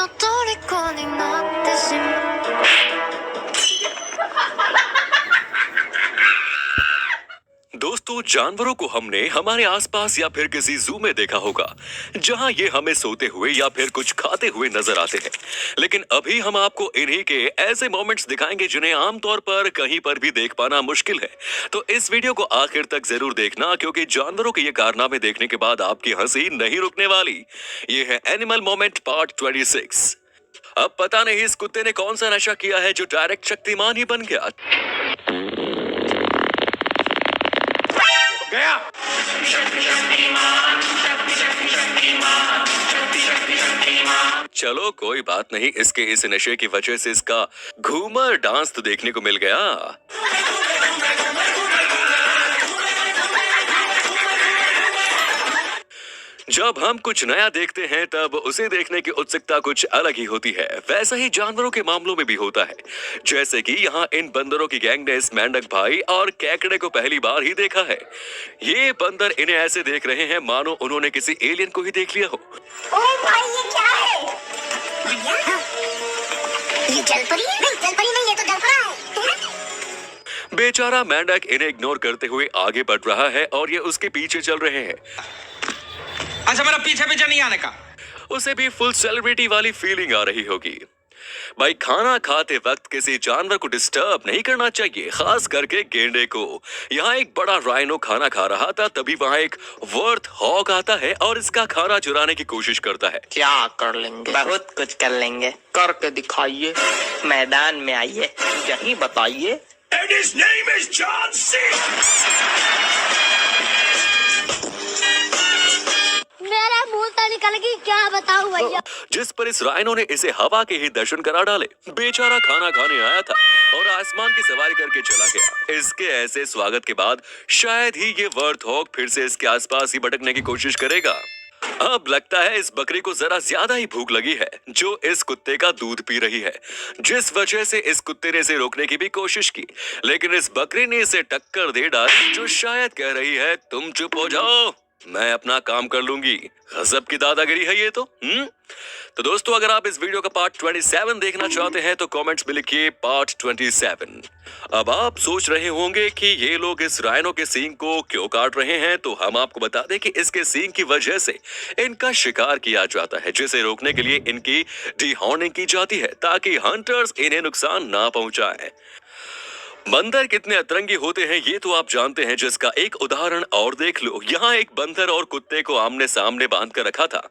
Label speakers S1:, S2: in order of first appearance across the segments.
S1: の虜になってしまう
S2: दोस्तों, जानवरों को हमने हमारे आसपास या फिर किसी जू में देखा होगा जहां ये हमें सोते हुए या फिर कुछ खाते हुए नजर आते हैं। लेकिन अभी हम आपको इन्हीं के ऐसे मोमेंट्स दिखाएंगे जिन्हें आमतौर पर कहीं पर भी देख पाना मुश्किल है। तो इस वीडियो को आखिर तक जरूर देखना, क्योंकि जानवरों के ये कारनामे देखने के बाद आपकी हंसी नहीं रुकने वाली। ये है एनिमल मोमेंट पार्ट 26। अब पता नहीं इस कुत्ते ने कौन सा नशा किया है जो डायरेक्ट शक्तिमान ही बन गया।
S3: गया।
S2: चलो कोई बात नहीं, इसके इस नशे की वजह से इसका घूमर डांस तो देखने को मिल गया। जब हम कुछ नया देखते हैं तब उसे देखने की उत्सुकता कुछ अलग ही होती है। वैसा ही जानवरों के मामलों में भी होता है। जैसे कि यहाँ इन बंदरों की गैंग ने इस मेंढक भाई और केकड़े को पहली बार ही देखा है। ये बंदर इन्हें ऐसे देख रहे हैं मानो उन्होंने किसी एलियन को ही देख लिया हो।
S4: ओए भाई, ये क्या है? ये जलपरी है? नहीं, जलपरी नहीं, ये तो जलपरा है।
S2: बेचारा मेंढक इन्हें इग्नोर करते हुए आगे बढ़ रहा है और ये उसके पीछे चल रहे हैं।
S3: अच्छा, मेरा पीछे पीछे नहीं आने का।
S2: उसे भी फुल सेलिब्रिटी वाली फीलिंग आ रही होगी। भाई, खाना खाते वक्त किसी जानवर को डिस्टर्ब नहीं करना चाहिए, खास करके गेंडे को। यहाँ एक बड़ा राइनो खाना खा रहा था, तभी वहाँ एक वर्थ हॉग आता है और इसका खाना चुराने की कोशिश करता है।
S5: क्या कर लेंगे? बहुत कुछ कर लेंगे। करके दिखाइए, मैदान में आइए, यही बताइए।
S3: And his name is John C.
S4: मेरे मुंह से निकल गई, क्या बताऊं भैया।
S2: जिस पर इस राइनो ने इसे हवा के ही दर्शन करा डाले। बेचारा खाना खाने आया था और आसमान की सवारी करके चला गया। इसके ऐसे स्वागत के बाद शायद ही ये वर्थ हॉग फिर से इसके आसपास ही भटकने की कोशिश करेगा। अब लगता है इस बकरी को जरा ज्यादा ही भूख लगी है, जो इस कुत्ते का दूध पी रही है, जिस वजह से इस कुत्ते ने इसे रोकने की भी कोशिश की, लेकिन इस बकरी ने इसे टक्कर दे डाली, जो शायद कह रही है तुम चुप हो जाओ, मैं अपना काम कर लूंगी। गजब की दादागिरी है ये तो। तो दोस्तों, अगर आप इस वीडियो का पार्ट 27 देखना चाहते हैं तो कमेंट्स में लिखिए पार्ट 27। अब आप सोच रहे होंगे कि ये लोग इस राइनो के सींग को क्यों काट रहे हैं, तो हम आपको बता दें कि इसके सींग की वजह से इनका शिकार किया जाता है, जिसे रोकने के लिए इनकी डिहॉर्निंग की जाती है ताकि हंटर्स इन्हें नुकसान ना पहुंचाएं। बंदर कितने अतरंगी होते हैं ये तो आप जानते हैं, जिसका एक उदाहरण और देख लो। यहाँ एक बंदर और कुत्ते को आमने सामने बांध कर रखा था।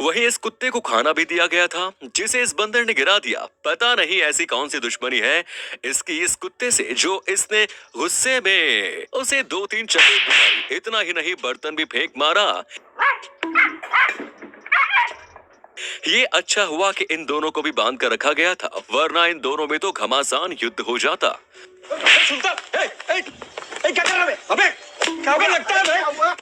S2: वहीं इस कुत्ते को खाना भी दिया गया था, जिसे इस बंदर ने गिरा दिया। पता नहीं ऐसी कौन सी दुश्मनी है इसकी इस कुत्ते से, जो इसने गुस्से में उसे 2-3 चपेट मारी। इतना ही नहीं, बर्तन भी फेंक मारा। ये अच्छा हुआ कि इन दोनों को भी बांध कर रखा गया था, वरना इन दोनों में तो घमासान युद्ध हो जाता।
S3: सुल्तान, क्या कर रहा है? अबे, क्या लगता है भाई?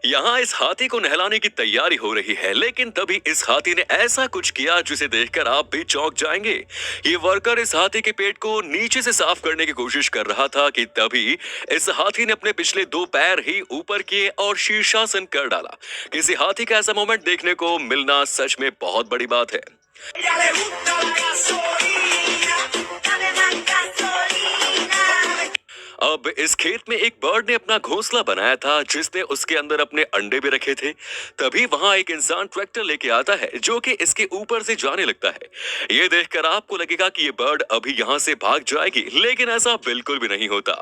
S2: यहाँ इस हाथी को नहलाने की तैयारी हो रही है, लेकिन तभी इस हाथी ने ऐसा कुछ किया जिसे देखकर आप भी चौंक जाएंगे। ये वर्कर इस हाथी के पेट को नीचे से साफ करने की कोशिश कर रहा था कि तभी इस हाथी ने अपने पिछले 2 पैर ही ऊपर किए और शीर्षासन कर डाला। किसी हाथी का ऐसा मोमेंट देखने को मिलना सच में बहुत बड़ी बात है। अब इस खेत में एक बर्ड ने अपना घोंसला बनाया था, जिसने उसके अंदर अपने अंडे भी रखे थे। तभी वहां एक इंसान ट्रैक्टर लेके आता है, जो कि इसके ऊपर से जाने लगता है। ये देखकर आपको लगेगा कि ये बर्ड अभी यहाँ से भाग जाएगी, लेकिन ऐसा बिल्कुल भी नहीं होता।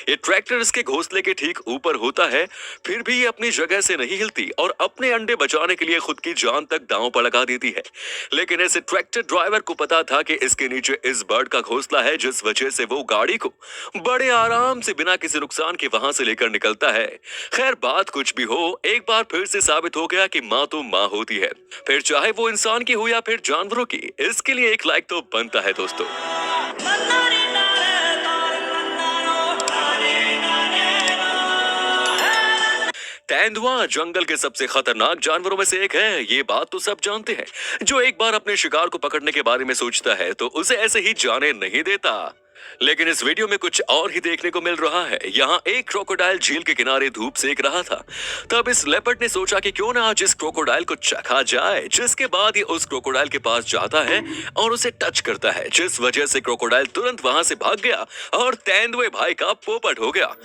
S2: ये ट्रैक्टर इसके घोंसले के ठीक ऊपर होता है, फिर भी ये अपनी जगह से नहीं हिलती और अपने अंडे बचाने के लिए खुद की जान तक दांव पर लगा देती है। लेकिन इस ट्रैक्टर ड्राइवर को पता था कि इसके नीचे इस बर्ड का घोंसला है, जिस वजह से वो गाड़ी को बड़े आराम से बिना किसी नुकसान के वहां से लेकर निकलता है। खैर, बात कुछ भी हो, एक बार फिर से साबित हो गया कि माँ तो माँ होती है, फिर चाहे वो इंसान की हो या फिर जानवरों की। इसके लिए एक लाइक तो बनता है दोस्तों। तेंदुआ जंगल के सबसे खतरनाक जानवरों में से एक है, ये बात तो सब जानते हैं। जो एक बार अपने शिकार को पकड़ने के बारे में सोचता है तो उसे ऐसे ही जाने नहीं देता। लेकिन इस वीडियो में कुछ और ही देखने को मिल रहा है। यहाँ एक क्रोकोडाइल झील के किनारे धूप सेक रहा था। तब इस लेपर्ड ने सोचा कि क्यों ना आज इस क्रोकोडाइल को चखा जाए, जिसके बाद ये उस क्रोकोडाइल के पास जाता है और उसे टच करता है, जिस वजह से क्रोकोडाइल तुरंत वहां से भाग गया और तेंदुए भाई का पोपट हो गया।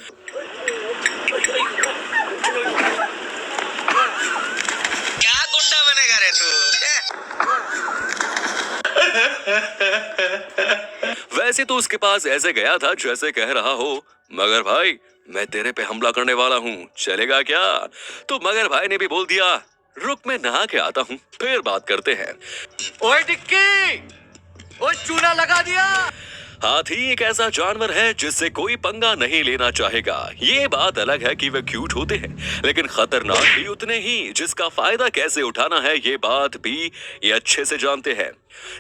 S5: क्या गुंडा बनेगा रे तू?
S2: वैसे तो उसके पास ऐसे गया था जैसे कह रहा हो, मगर भाई मैं तेरे पे हमला करने वाला हूँ, चलेगा क्या? तो मगर भाई ने भी बोल दिया, रुक मैं नहा के आता हूँ, फिर बात करते हैं।
S3: ओए टिक्की, ओए चूना लगा दिया।
S2: हाथी एक ऐसा जानवर है जिससे कोई पंगा नहीं लेना चाहेगा। ये बात अलग है कि वे क्यूट होते हैं, लेकिन खतरनाक भी उतने ही। जिसका फायदा कैसे उठाना है ये बात भी ये अच्छे से जानते हैं।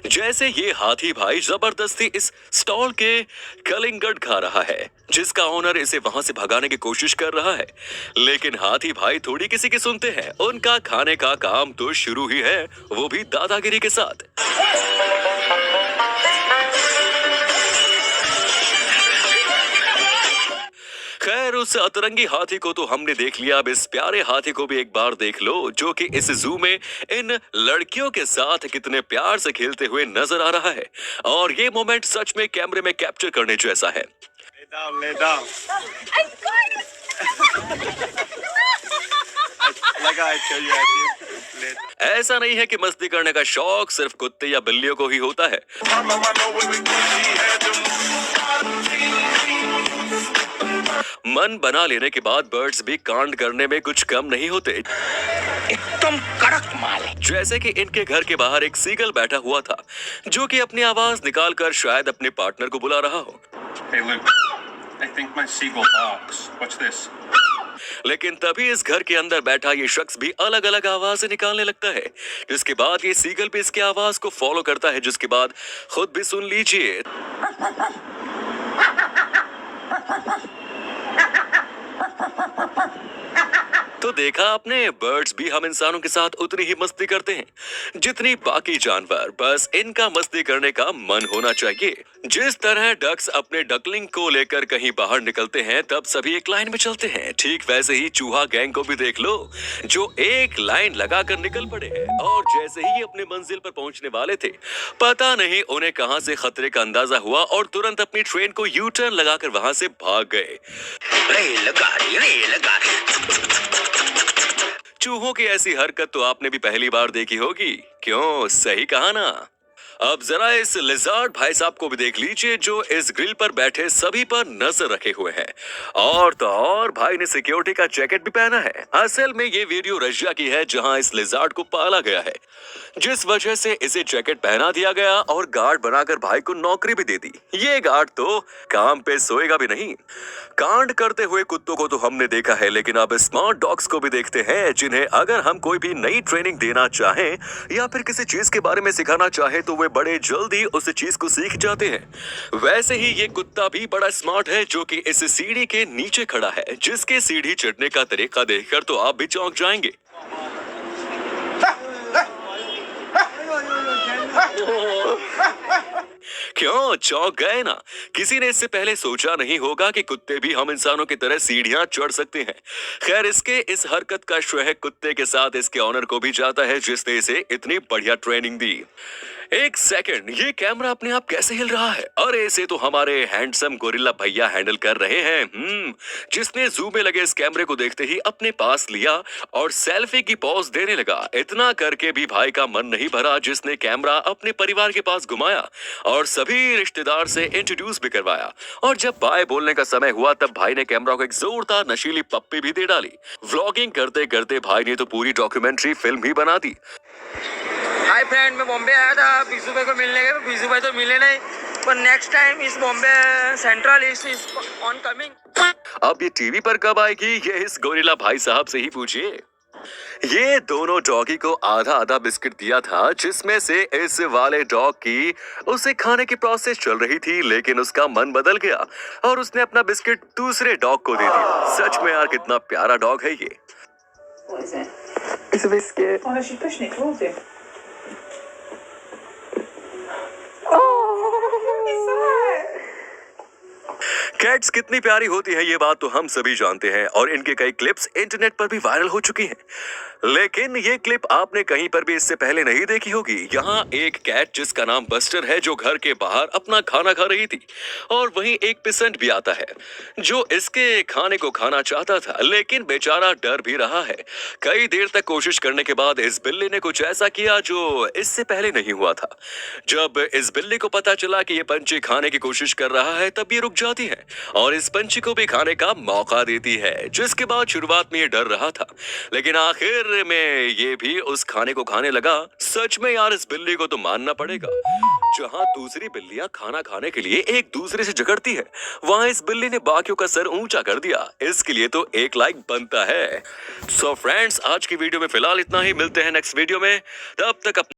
S2: जैसे ये हाथी भाई जबरदस्ती इस स्टॉल के कलिंगड खा रहा है, जिसका ओनर इसे वहां से भगाने की कोशिश कर रहा है, लेकिन हाथी भाई थोड़ी किसी की सुनते हैं। उनका खाने का काम तो शुरू ही है, वो भी दादागिरी के साथ। खैर उस अतरंगी हाथी को तो हमने देख लिया, अब इस प्यारे हाथी को भी एक बार देख लो, जो कि इस जू में इन लड़कियों के साथ कितने प्यार से खेलते हुए नजर आ रहा है। और ये मोमेंट सच में कैमरे में कैप्चर करने जैसा है।
S3: Lay down. लगा है चाहिए।
S2: ऐसा नहीं है कि मस्ती करने का शौक सिर्फ कुत्ते या बिल्लियों को ही होता है। मन बना लेने के बाद बर्ड्स भी कांड करने में कुछ कम नहीं होते।
S5: एकदम कड़क माल है।
S2: जैसे कि इनके घर के बाहर एक सीगल बैठा हुआ था, जो कि अपनी आवाज निकालकर शायद अपने पार्टनर को बुला रहा हो।
S6: Hey Luke, I think my seagull barks. What's this?
S2: लेकिन तभी इस घर के अंदर बैठा ये शख्स भी अलग अलग आवाजें निकालने लगता है, जिसके बाद ये सीगल भी इसकी आवाज को फॉलो करता है, जिसके बाद खुद भी सुन लीजिए। तो देखा आपने, बर्ड्स भी हम इंसानों के साथ उतनी ही मस्ती करते हैं जितनी बाकी जानवर, बस इनका मस्ती करने का मन होना चाहिए। जिस तरह डक्स अपने डकलिंग को लेकर कहीं बाहर निकलते हैं तब सभी एक लाइन में चलते हैं, ठीक वैसे ही चूहा गैंग को भी देख लो, जो एक लाइन लगाकर निकल पड़े हैं। और जैसे ही ये अपने मंजिल पर पहुंचने वाले थे, पता नहीं उन्हें कहां से खतरे का अंदाजा हुआ और तुरंत अपनी ट्रेन को यू टर्न लगाकर वहां से भाग गए। चूहों की ऐसी हरकत तो आपने भी पहली बार देखी होगी, क्यों? सही कहा ना। अब जरा इस लिजार्ड भाई साहब को भी देख लीजिए, जो इस ग्रिल पर बैठे सभी पर नजर रखे हुए हैं। और तो और भाई ने सिक्योरिटी का जैकेट भी पहना है। असल में ये वीडियो रशिया की है, जहां इस लिजार्ड को पाला गया है, जिस वजह से इसे जैकेट पहना दिया गया और गार्ड बनाकर भाई को नौकरी भी दे दी। ये गार्ड तो काम पे सोएगा भी नहीं। कांड करते हुए कुत्तों को तो हमने देखा है, लेकिन अब स्मार्ट डॉग्स को भी देखते हैं, जिन्हें अगर हम कोई भी नई ट्रेनिंग देना चाहें या फिर किसी चीज के बारे में सिखाना चाहें तो वे बड़े जल्दी उस चीज को सीख जाते हैं। वैसे ही ये कुत्ता भी बड़ा स्मार्ट है, जो कि इस सीढ़ी के नीचे खड़ा है, जिसके सीढ़ी चढ़ने का तरीका देखकर तो आप भी चौंक जाएंगे। क्यों चौंक गए ना? किसी ने इससे पहले सोचा नहीं होगा कि कुत्ते भी हम इंसानों की तरह सीढ़ियां चढ़ सकते हैं। खैर इसके इस हरकत का श्रेय कुत्ते के साथ इसके ऑनर को भी जाता है, जिसने इसे इतनी बढ़िया ट्रेनिंग दी। एक सेकंड, ये कैमरा अपने आप कैसे हिल रहा है? अरे इसे तो हमारे हैंडसम गोरिल्ला भैया हैंडल कर रहे हैं, जिसने जू में लगे इस कैमरे को देखते ही अपने पास लिया और सेल्फी की पॉज देने लगा। इतना करके भी भाई का मन नहीं भरा, जिसने कैमरा अपने परिवार के पास घुमाया और सभी रिश्तेदार से इंट्रोड्यूस भी करवाया। और जब बाय बोलने का समय हुआ तब भाई ने कैमरा को एक जोरदार नशीली पप्पी भी दे डाली। व्लॉगिंग करते करते भाई ने तो पूरी डॉक्यूमेंट्री फिल्म ही बना दी।
S5: हाय फ्रेंड, मैं बॉम्बे आया था बीजू भाई को मिलने के, बीजू भाई तो मिले नहीं, पर नेक्स्ट टाइम इस Bombay central is on coming.
S2: अब ये टीवी पर कब आएगी, ये इस गोरिल्ला भाई साहब से ही पूछिए। ये दोनों डॉगी को आधा आधा बिस्किट दिया था, जिसमें से इस वाले डॉग की उसे खाने की प्रोसेस चल रही थी, लेकिन उसका मन बदल गया और उसने अपना बिस्किट दूसरे डॉग को दे दिया। सच में यार कितना प्यारा डॉग है ये।
S7: What is it? It's a biscuit. Oh no, she's pushing it towards you. Oh, look at that.
S2: Cats कितनी प्यारी होती है ये बात तो हम सभी जानते हैं और इनके कई क्लिप्स इंटरनेट पर भी वायरल हो चुकी हैं। लेकिन ये क्लिप आपने कहीं पर भी इससे पहले नहीं देखी होगी। यहाँ एक कैट जिसका नाम बस्टर है जो घर के बाहर अपना खाना खा रही थी और वहीं एक पेशेंट भी आता है जो इसके खाने को खाना चाहता था, लेकिन बेचारा डर भी रहा है। कई देर तक कोशिश करने के बाद इस बिल्ली ने कुछ ऐसा किया जो इससे पहले नहीं हुआ था। जब इस बिल्ली को पता चला कि ये पंछी खाने की कोशिश कर रहा है तब ये रुक जाती है और इस पंछी को भी खाने का मौका देती है, जिसके बाद शुरुआत में ये डर रहा था लेकिन आखिर में ये भी उस खाने को खाने लगा। सच में यार इस बिल्ली को तो मानना पड़ेगा। जहां दूसरी बिल्लियां खाना खाने के लिए एक दूसरे से झगड़ती है वहां इस बिल्ली ने बाकियों का सर ऊंचा कर दिया। इसके लिए तो एक लाइक बनता है। सो फ्रेंड्स, आज की वीडियो में फिलहाल इतना ही। मिलते हैं नेक्स्ट वीडियो में, तब तक